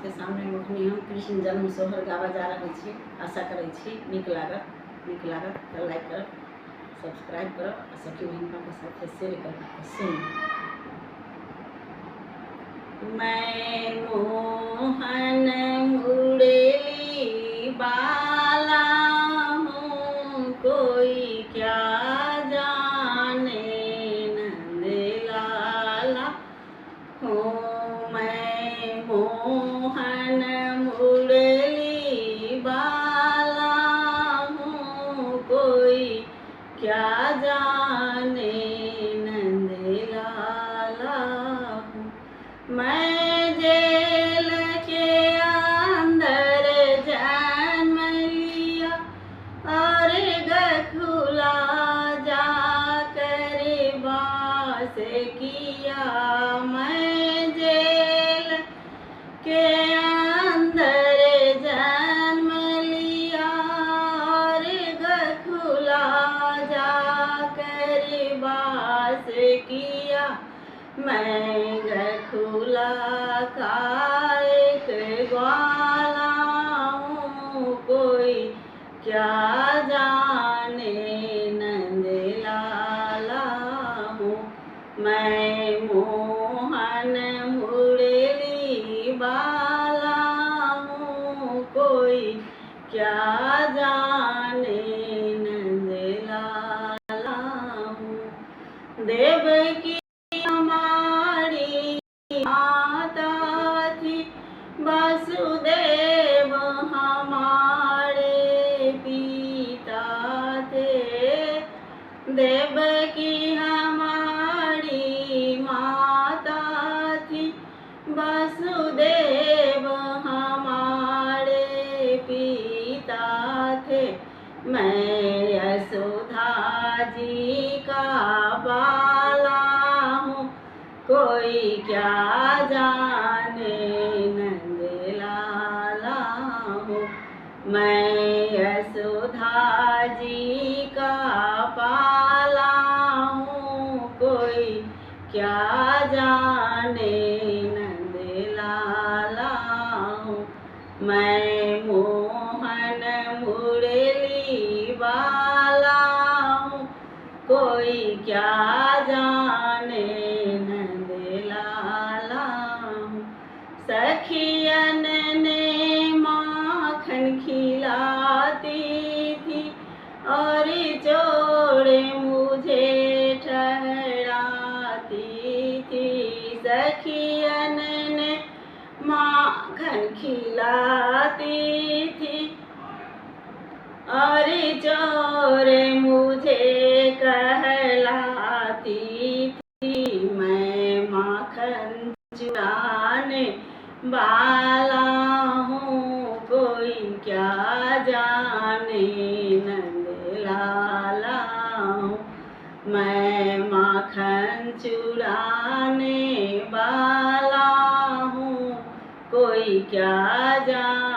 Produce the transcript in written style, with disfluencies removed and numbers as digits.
सबके सामने मुखनी हम कृष्ण जन्म सोहर गावा जा रहे छी। आशा करे छी नीक लागत तो लाइक कर, सब्सक्राइब कर और सखी बहन के साथ शेयर कर सुन। मैं मोहन मुरली बाला हूँ, कोई क्या जाने नंद लाला हूँ। मैं मोहन मुरली बाला हूँ, कोई क्या जाने नंद लाला हूँ। मैं जेल के अंदर जन्म लिया और गखुला जाकर वास किया। मैं जेल के अंदर जन्म लिया और गखुला जाकर वास किया। मैं गखुला का एक ग्वाला हूँ, कोई क्या जाने नंद लाला हूँ। मैं मोहन मुरली बाला हूँ, कोई क्या जाने नंद लाला हूँ। देवकी हमारी माता थी, वसुदेव हमारे पिता थे। देवकी हमारी माता थी, वसुदेव हमारे पिता थे। मैं यशोदा जी का बाला हूँ, कोई क्या जाने नंद लाला हूँ। मैं यशोदा जी का पाला हूँ, कोई क्या जाने नंद लाला हूँ। मैं मोहन मुरली बाला हूँ, कोई क्या जाने नंद लाला हूँ। सखियन ने माखन खिलाती थी और जोड़े मुझे ठहराती थी। सखियन ने माखन खिलाती थी और जोड़े मुझे कहलाती थी। मैं माखन चुराने वाला हूँ, कोई क्या जाने नंद लाला हूँ। मैं माखन चुराने वाला हूँ, कोई क्या जाने